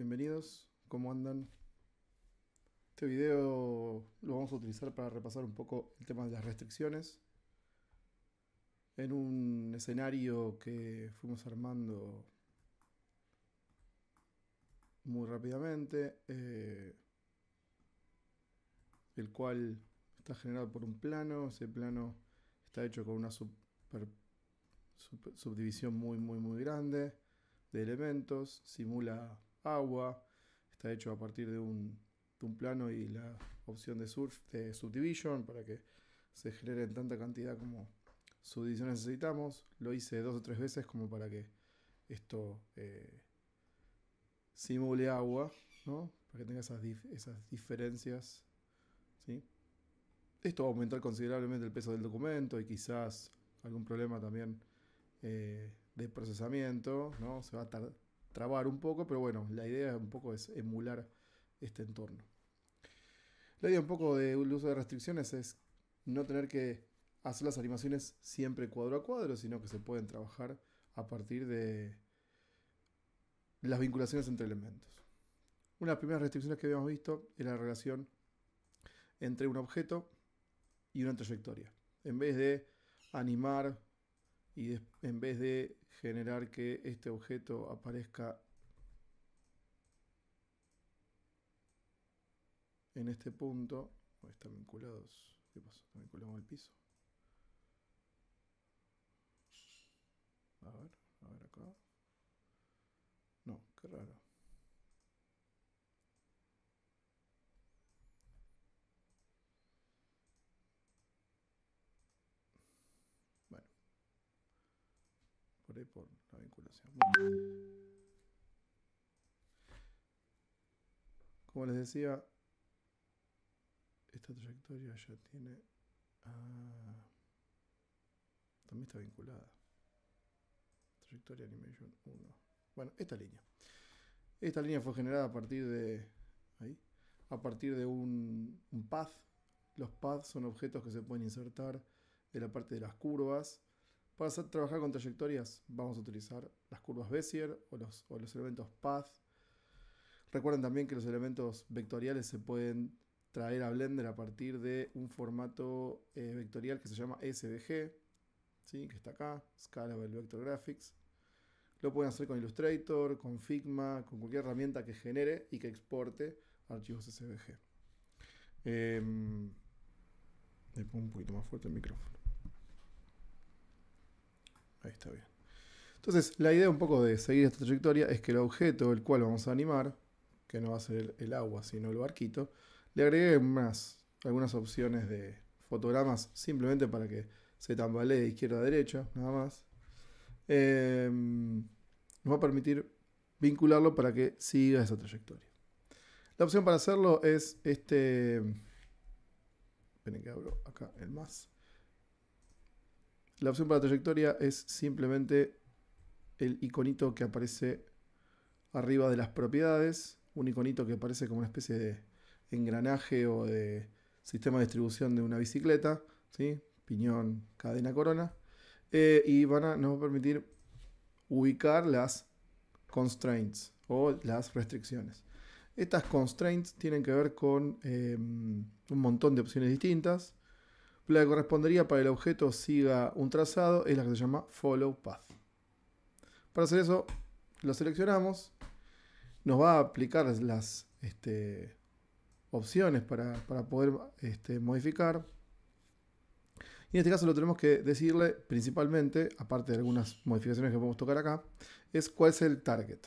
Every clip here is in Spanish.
Bienvenidos, ¿cómo andan? Este video lo vamos a utilizar para repasar un poco el tema de las restricciones en un escenario que fuimos armando muy rápidamente, el cual está generado por un plano. Ese plano está hecho con una subdivisión muy grande de elementos, simula agua, está hecho a partir de un plano y la opción de subdivision para que se genere en tanta cantidad como subdivisiones necesitamos. Lo hice 2 o 3 veces como para que esto simule agua, ¿no? Para que tenga esas diferencias, ¿sí? Esto va a aumentar considerablemente el peso del documento y quizás algún problema también de procesamiento, ¿no? Se va a trabar un poco, pero bueno, la idea un poco es emular este entorno. La idea un poco del uso de restricciones es no tener que hacer las animaciones siempre cuadro a cuadro, sino que se pueden trabajar a partir de las vinculaciones entre elementos. Una de las primeras restricciones que habíamos visto era la relación entre un objeto y una trayectoria. En vez de animar y en vez de generar que este objeto aparezca en este punto, están vinculados. ¿Qué pasó? Están vinculados al piso. A ver acá. No, qué raro. Bueno, por ahí por la vinculación. Bueno, como les decía, esta trayectoria ya tiene... también está vinculada. Trayectoria Animation 1. Bueno, esta línea. Esta línea fue generada a partir de... ahí. A partir de un path. Los paths son objetos que se pueden insertar en la parte de las curvas. Para trabajar con trayectorias vamos a utilizar las curvas Bézier o los elementos path. Recuerden también que los elementos vectoriales se pueden traer a Blender a partir de un formato vectorial que se llama SVG, ¿sí? Que está acá, Scalable Vector Graphics. Lo pueden hacer con Illustrator, con Figma, con cualquier herramienta que genere y que exporte archivos SVG. Le pongo un poquito más fuerte el micrófono. Ahí está bien. Entonces, la idea un poco de seguir esta trayectoria es que el objeto el cual vamos a animar, que no va a ser el agua, sino el barquito, le agregué algunas opciones de fotogramas simplemente para que se tambalee de izquierda a derecha, nada más. Nos va a permitir vincularlo para que siga esa trayectoria. La opción para hacerlo es esperen que abro acá el más. La opción para la trayectoria es simplemente el iconito que aparece arriba de las propiedades, un iconito que aparece como una especie de engranaje o de sistema de distribución de una bicicleta, ¿sí? Piñón, cadena, corona, y nos va a permitir ubicar las constraints o las restricciones. Estas constraints tienen que ver con un montón de opciones distintas. La que correspondería para el objeto siga un trazado es la que se llama follow path. Para hacer eso lo seleccionamos, nos va a aplicar las opciones para poder modificar. Y en este caso lo tenemos que decirle principalmente, aparte de algunas modificaciones que podemos tocar acá, es cuál es el target.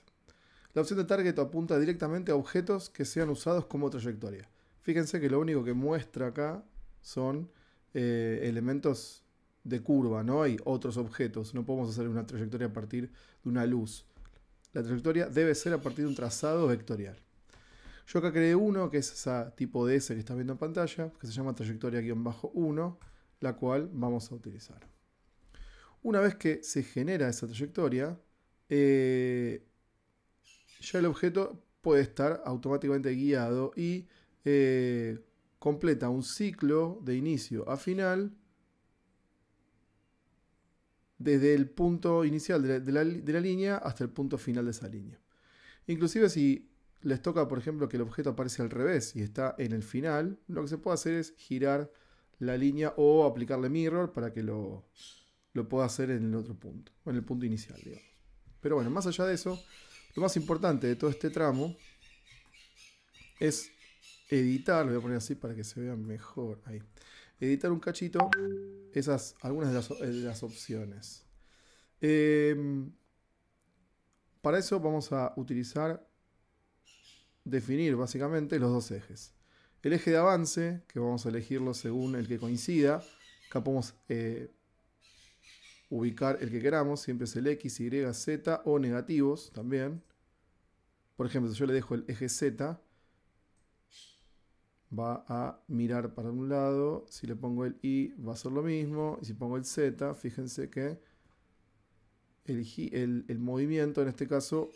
La opción de target apunta directamente a objetos que sean usados como trayectoria. Fíjense que lo único que muestra acá son elementos de curva, no hay otros objetos, no podemos hacer una trayectoria a partir de una luz. La trayectoria debe ser a partir de un trazado vectorial. Yo acá creé uno que es esa tipo de S que estás viendo en pantalla, que se llama trayectoria-1, la cual vamos a utilizar. Una vez que se genera esa trayectoria, ya el objeto puede estar automáticamente guiado y completa un ciclo de inicio a final desde el punto inicial de la línea hasta el punto final de esa línea. Inclusive si les toca, por ejemplo, que el objeto aparece al revés y está en el final, lo que se puede hacer es girar la línea o aplicarle mirror para que lo pueda hacer en el otro punto, o en el punto inicial, digamos. Pero bueno, más allá de eso, lo más importante de todo este tramo es editar, lo voy a poner así para que se vea mejor, ahí. Editar un cachito, algunas de las opciones. Para eso vamos a utilizar, definir básicamente los dos ejes. El eje de avance, que vamos a elegirlo según el que coincida. Acá podemos ubicar el que queramos, siempre es el X, Y, Z o negativos también. Por ejemplo, si yo le dejo el eje Z, va a mirar para un lado. Si le pongo el Y, va a ser lo mismo. Y si pongo el Z, fíjense que el movimiento en este caso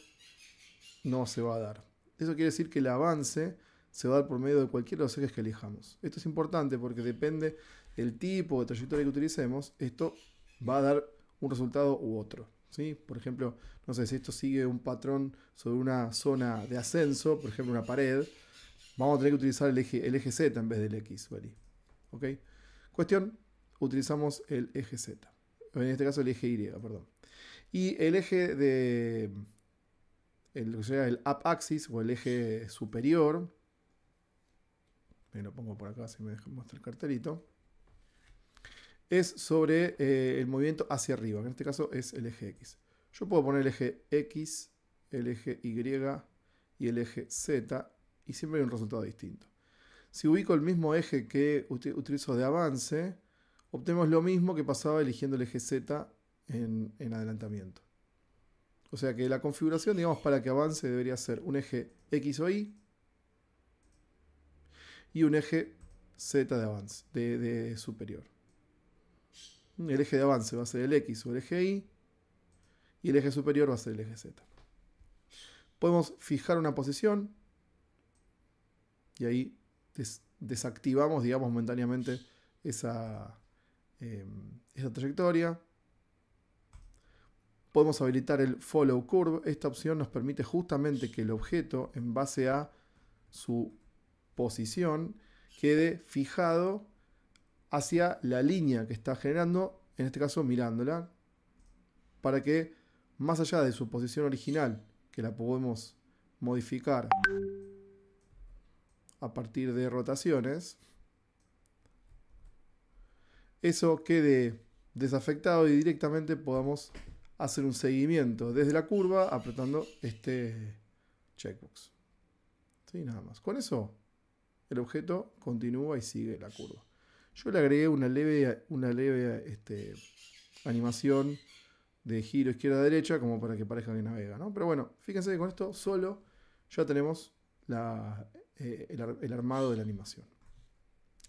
no se va a dar. Eso quiere decir que el avance se va a dar por medio de cualquiera de los ejes que elijamos. Esto es importante porque depende del tipo de trayectoria que utilicemos, esto va a dar un resultado u otro, ¿sí? Por ejemplo, no sé, si esto sigue un patrón sobre una zona de ascenso, por ejemplo una pared, vamos a tener que utilizar el eje Z en vez del X, ¿vale? ¿Ok? Cuestión, utilizamos el eje Z. En este caso el eje Y, perdón. Y el eje de lo que sería el up axis o el eje superior, me lo pongo por acá si me dejan mostrar el cartelito, es sobre el movimiento hacia arriba, que en este caso es el eje X. Yo puedo poner el eje X, el eje Y y el eje Z y siempre hay un resultado distinto. Si ubico el mismo eje que utilizo de avance, obtenemos lo mismo que pasaba eligiendo el eje Z en adelantamiento. O sea que la configuración, digamos, para que avance debería ser un eje X o Y y un eje Z de avance, de superior. El eje de avance va a ser el X o el eje Y y el eje superior va a ser el eje Z. Podemos fijar una posición y ahí desactivamos, digamos, momentáneamente esa trayectoria. Podemos habilitar el Follow Curve. Esta opción nos permite justamente que el objeto, en base a su posición, quede fijado hacia la línea que está generando, en este caso mirándola, para que más allá de su posición original, que la podemos modificar a partir de rotaciones, eso quede desafectado y directamente podamos hacer un seguimiento desde la curva apretando este checkbox. ¿Sí? Nada más. Con eso el objeto continúa y sigue la curva. Yo le agregué una leve animación de giro izquierda-derecha como para que parezca que navega, ¿no? Pero bueno, fíjense que con esto solo ya tenemos el armado de la animación.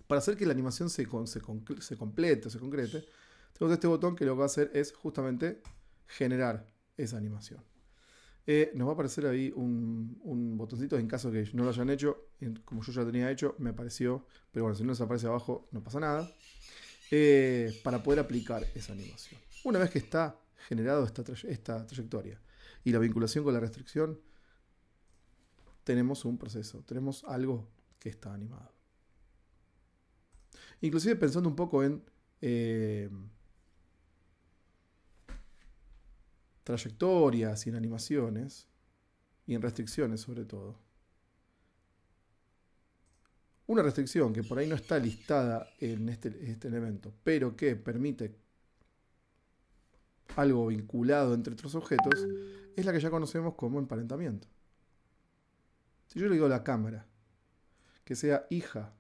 Para hacer que la animación se complete o se concrete, tenemos este botón que lo que va a hacer es justamente generar esa animación. Nos va a aparecer ahí un botoncito en caso que no lo hayan hecho. Como yo ya tenía hecho, me apareció. Pero bueno, si no les aparece abajo, no pasa nada. Para poder aplicar esa animación. Una vez que está generado esta trayectoria y la vinculación con la restricción, tenemos un proceso. Tenemos algo que está animado. Inclusive pensando un poco en trayectorias y en animaciones y en restricciones sobre todo. Una restricción que por ahí no está listada en este elemento, pero que permite algo vinculado entre otros objetos, es la que ya conocemos como emparentamiento. Si yo le digo a la cámara que sea hija,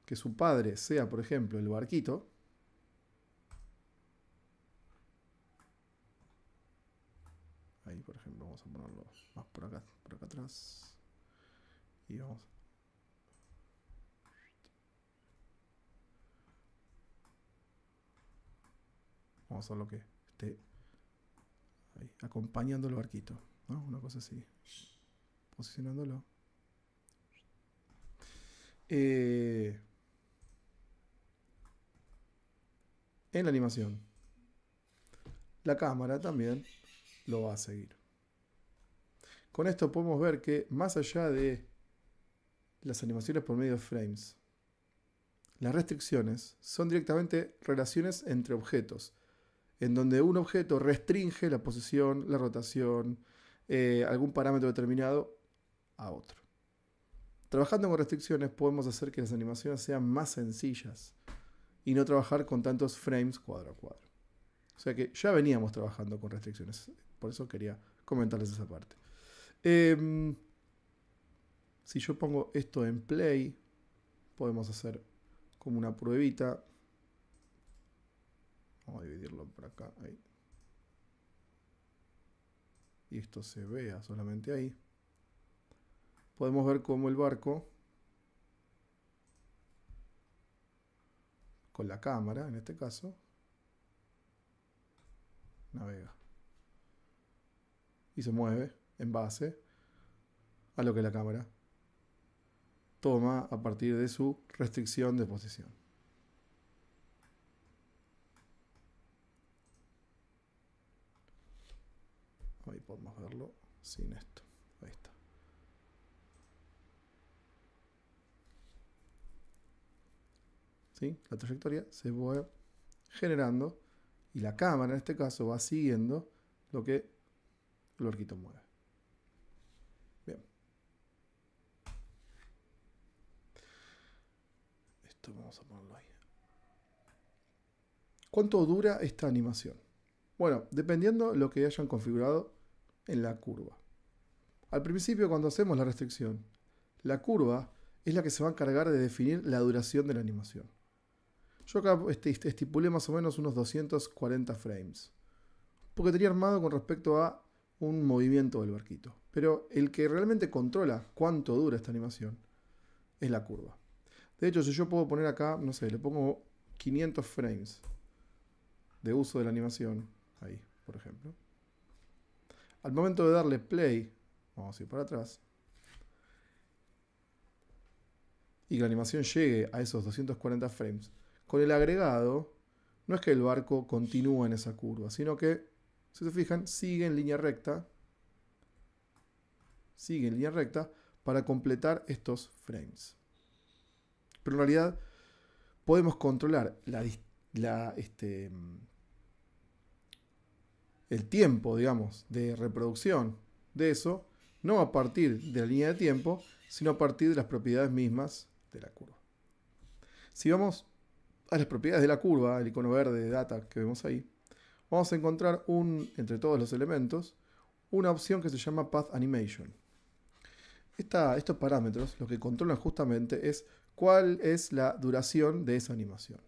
que su padre sea, por ejemplo, el barquito, ahí, por ejemplo, vamos a ponerlo más por acá atrás. Y vamos a hacer lo que esté ahí, acompañando el barquito, ¿no? Una cosa así. Posicionándolo. En la animación, la cámara también lo va a seguir. Con esto podemos ver que más allá de las animaciones por medio de frames, las restricciones son directamente relaciones entre objetos, en donde un objeto restringe la posición, la rotación, algún parámetro determinado a otro. Trabajando con restricciones podemos hacer que las animaciones sean más sencillas y no trabajar con tantos frames cuadro a cuadro. O sea que ya veníamos trabajando con restricciones, por eso quería comentarles esa parte. Si yo pongo esto en play, podemos hacer como una pruebita. Vamos a dividirlo por acá, ahí. Y esto se vea solamente ahí. Podemos ver cómo el barco, con la cámara en este caso, navega. Y se mueve en base a lo que la cámara toma a partir de su restricción de posición. Ahí podemos verlo sin esto. Ahí está. ¿Sí? La trayectoria se va generando y la cámara en este caso va siguiendo lo que el barquito mueve. Bien. Esto vamos a ponerlo ahí. ¿Cuánto dura esta animación? Bueno, dependiendo de lo que hayan configurado en la curva. Al principio, cuando hacemos la restricción, la curva es la que se va a encargar de definir la duración de la animación. Yo acá estipulé más o menos unos 240 frames, porque tenía armado con respecto a un movimiento del barquito. Pero el que realmente controla cuánto dura esta animación es la curva. De hecho, si yo puedo poner acá, no sé, le pongo 500 frames de uso de la animación, ahí, por ejemplo. Al momento de darle play, vamos a ir para atrás, y que la animación llegue a esos 240 frames, con el agregado, no es que el barco continúa en esa curva, sino que, si se fijan, sigue en línea recta para completar estos frames. Pero en realidad podemos controlar el tiempo, digamos, de reproducción de eso, no a partir de la línea de tiempo, sino a partir de las propiedades mismas de la curva. Si vamos a las propiedades de la curva, el icono verde de data que vemos ahí, vamos a encontrar entre todos los elementos una opción que se llama Path Animation. Estos parámetros lo que controlan justamente es cuál es la duración de esa animación.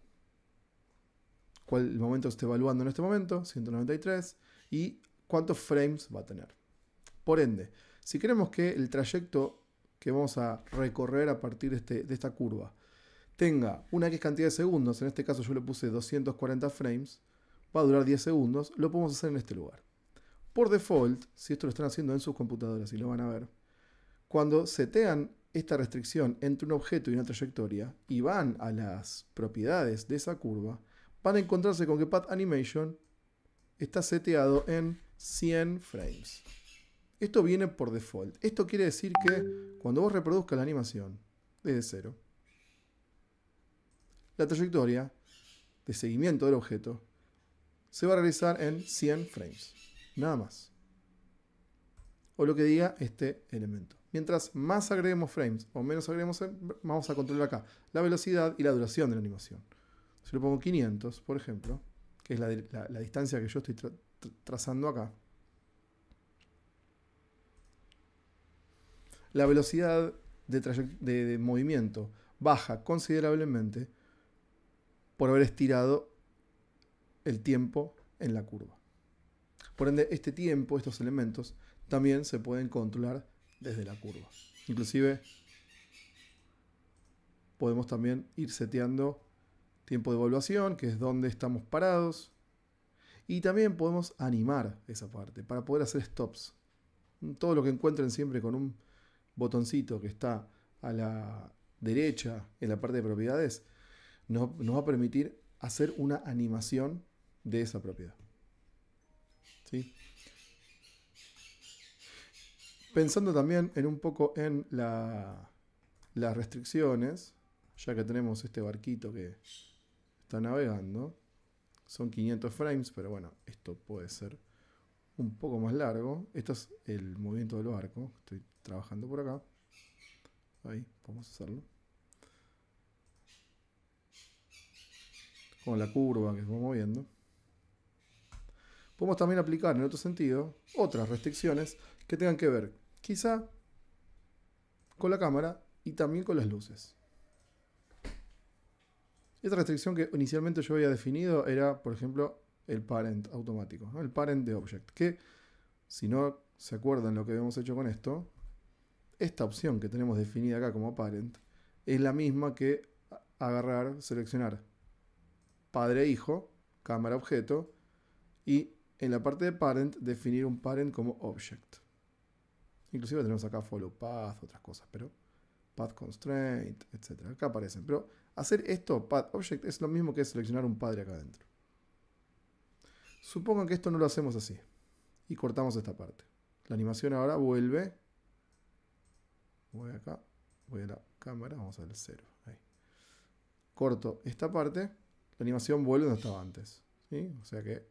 El momento que esté evaluando en este momento, 193, y cuántos frames va a tener. Por ende, si queremos que el trayecto que vamos a recorrer a partir de esta curva tenga una X cantidad de segundos, en este caso yo le puse 240 frames, va a durar 10 segundos, lo podemos hacer en este lugar. Por default, si esto lo están haciendo en sus computadoras y lo van a ver, cuando setean esta restricción entre un objeto y una trayectoria y van a las propiedades de esa curva, van a encontrarse con que Path Animation está seteado en 100 frames. Esto viene por default. Esto quiere decir que cuando vos reproduzcas la animación desde cero, la trayectoria de seguimiento del objeto se va a realizar en 100 frames. Nada más. O lo que diga este elemento. Mientras más agreguemos frames o menos agreguemos, vamos a controlar acá la velocidad y la duración de la animación. Si le pongo 500, por ejemplo, que es la distancia que yo estoy trazando acá, la velocidad de movimiento baja considerablemente por haber estirado el tiempo en la curva. Por ende, este tiempo, estos elementos, también se pueden controlar desde la curva. Inclusive, podemos también ir seteando tiempo de evaluación, que es donde estamos parados. Y también podemos animar esa parte para poder hacer stops. Todo lo que encuentren siempre con un botoncito que está a la derecha en la parte de propiedades, nos va a permitir hacer una animación de esa propiedad. ¿Sí? Pensando también en un poco en las restricciones, ya que tenemos este barquito que está navegando. Son 500 frames, pero bueno, esto puede ser un poco más largo. Esto es el movimiento del barco. Estoy trabajando por acá. Ahí, podemos hacerlo. Con la curva que se va moviendo. Podemos también aplicar en otro sentido otras restricciones que tengan que ver quizá con la cámara y también con las luces. Esta restricción que inicialmente yo había definido era, por ejemplo, el parent automático, ¿no? El parent de object, que si no se acuerdan lo que habíamos hecho con esto, esta opción que tenemos definida acá como parent es la misma que agarrar, seleccionar padre e hijo, cámara objeto, y en la parte de parent definir un parent como object. Inclusive tenemos acá follow path, otras cosas, pero path constraint, etc. Acá aparecen, pero hacer esto, path object, es lo mismo que seleccionar un padre acá adentro. Supongan que esto no lo hacemos así y cortamos esta parte. La animación ahora vuelve. Voy acá, voy a la cámara, vamos a ver el 0. Ahí. Corto esta parte, la animación vuelve donde estaba antes. ¿Sí? O sea que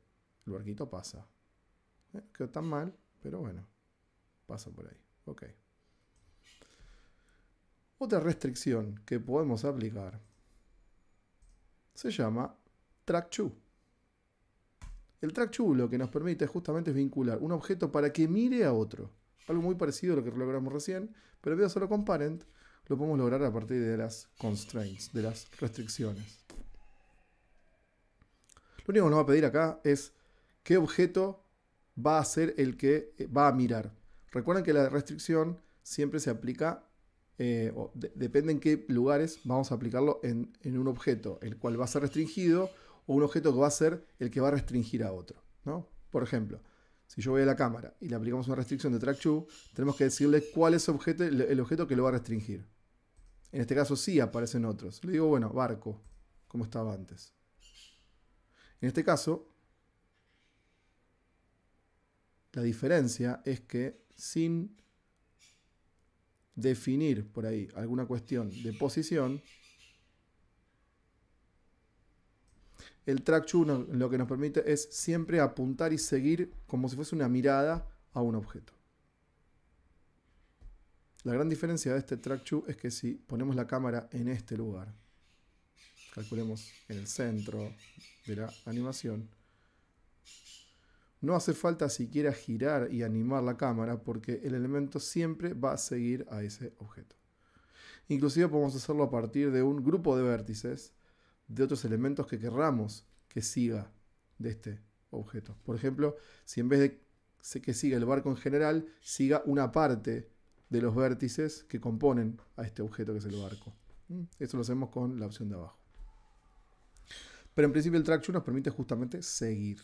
el barquito pasa. Quedó tan mal, pero bueno, pasa por ahí. Ok. Otra restricción que podemos aplicar se llama track to. El track to lo que nos permite justamente es vincular un objeto para que mire a otro. Algo muy parecido a lo que logramos recién, pero en vez de solo con parent, lo podemos lograr a partir de las constraints, de las restricciones. Lo único que nos va a pedir acá es qué objeto va a ser el que va a mirar. Recuerden que la restricción siempre se aplica, depende en qué lugares vamos a aplicarlo en un objeto, el cual va a ser restringido, o un objeto que va a ser el que va a restringir a otro, ¿no? Por ejemplo, si yo voy a la cámara y le aplicamos una restricción de track to, tenemos que decirle cuál es el objeto que lo va a restringir. En este caso sí aparecen otros. Le digo, bueno, barco, como estaba antes. En este caso, la diferencia es que sin definir por ahí alguna cuestión de posición, el track to lo que nos permite es siempre apuntar y seguir como si fuese una mirada a un objeto. La gran diferencia de este track to es que si ponemos la cámara en este lugar, calculemos en el centro de la animación, no hace falta siquiera girar y animar la cámara porque el elemento siempre va a seguir a ese objeto. Inclusive podemos hacerlo a partir de un grupo de vértices de otros elementos que querramos que siga de este objeto. Por ejemplo, si en vez de que siga el barco en general, siga una parte de los vértices que componen a este objeto que es el barco. Esto lo hacemos con la opción de abajo. Pero en principio el track to nos permite justamente seguir.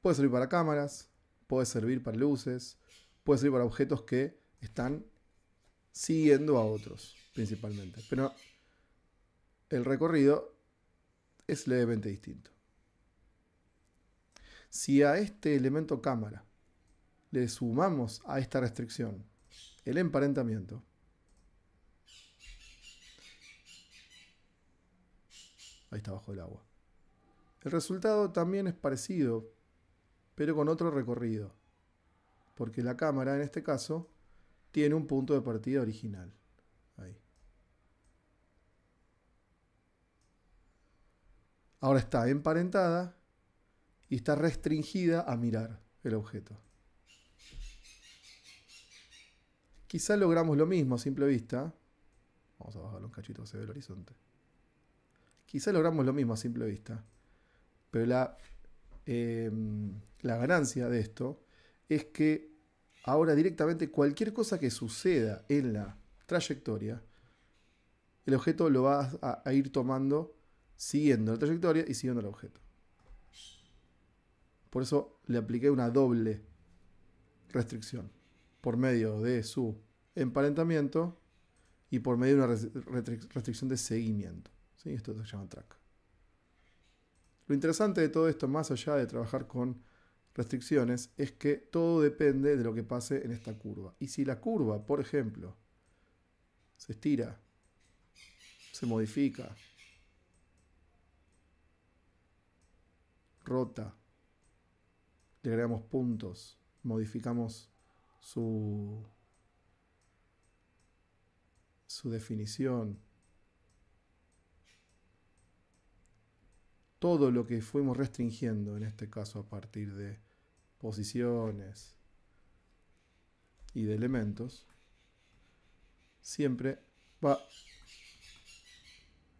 Puede servir para cámaras, puede servir para luces, puede servir para objetos que están siguiendo a otros, principalmente. Pero el recorrido es levemente distinto. Si a este elemento cámara le sumamos a esta restricción el emparentamiento, ahí está bajo el agua, el resultado también es parecido, pero con otro recorrido, porque la cámara en este caso tiene un punto de partida original. Ahí. Ahora está emparentada y está restringida a mirar el objeto. Quizá logramos lo mismo a simple vista. Vamos a bajar un cachito, se ve el horizonte. Quizá logramos lo mismo a simple vista, pero la ganancia de esto es que ahora directamente cualquier cosa que suceda en la trayectoria, el objeto lo va a ir tomando siguiendo la trayectoria y siguiendo el objeto. Por eso le apliqué una doble restricción, por medio de su emparentamiento y por medio de una restricción de seguimiento. ¿Sí? Esto se llama track. Lo interesante de todo esto, más allá de trabajar con restricciones es que todo depende de lo que pase en esta curva. Y si la curva, por ejemplo, se estira, se modifica, rota, le agregamos puntos, modificamos su definición, todo lo que fuimos restringiendo, en este caso a partir de posiciones y de elementos, siempre va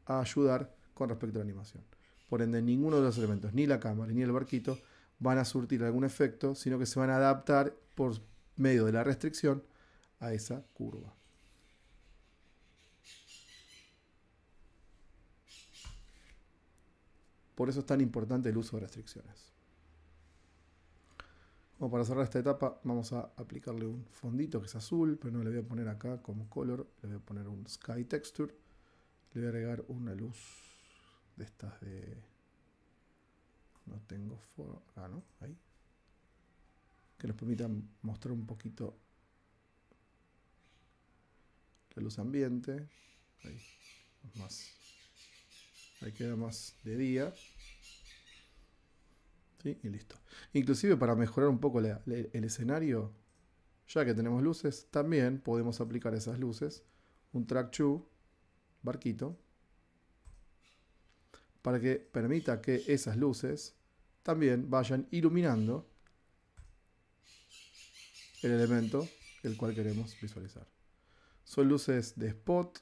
a ayudar con respecto a la animación. Por ende, ninguno de los elementos, ni la cámara ni el barquito, van a surtir algún efecto, sino que se van a adaptar por medio de la restricción a esa curva. Por eso es tan importante el uso de restricciones. Como para cerrar esta etapa, vamos a aplicarle un fondito que es azul, pero no le voy a poner acá como color, le voy a poner un sky texture. Le voy a agregar una luz de estas de... No tengo acá, ¿no? Ahí. Que nos permita mostrar un poquito la luz ambiente. Ahí, más. Ahí queda más de día. ¿Sí? Y listo. Inclusive para mejorar un poco el escenario, ya que tenemos luces, también podemos aplicar esas luces un track to barquito para que permita que esas luces también vayan iluminando el elemento el cual queremos visualizar. Son luces de spot,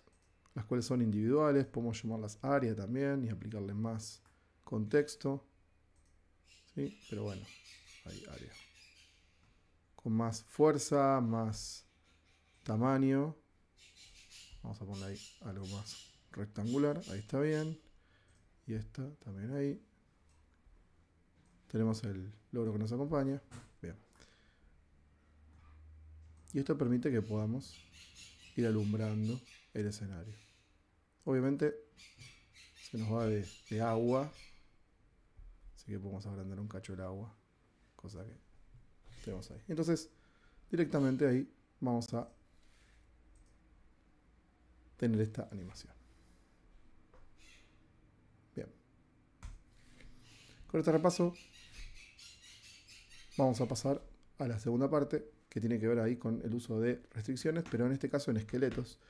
las cuales son individuales, podemos llamarlas área también y aplicarle más contexto. ¿Sí? Pero bueno, ahí área. Con más fuerza, más tamaño. Vamos a poner ahí algo más rectangular, ahí está bien. Y esta también ahí. Tenemos el logro que nos acompaña. Bien. Y esto permite que podamos ir alumbrando el escenario. Obviamente se nos va de agua, así que podemos agrandar un cacho el agua, cosa que tenemos ahí. Entonces, directamente ahí vamos a tener esta animación. Bien. Con este repaso vamos a pasar a la segunda parte, que tiene que ver ahí con el uso de restricciones, pero en este caso en esqueletos,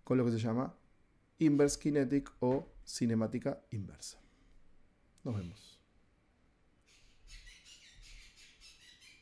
con lo que se llama Inverse Kinetic o cinemática inversa. Nos vemos.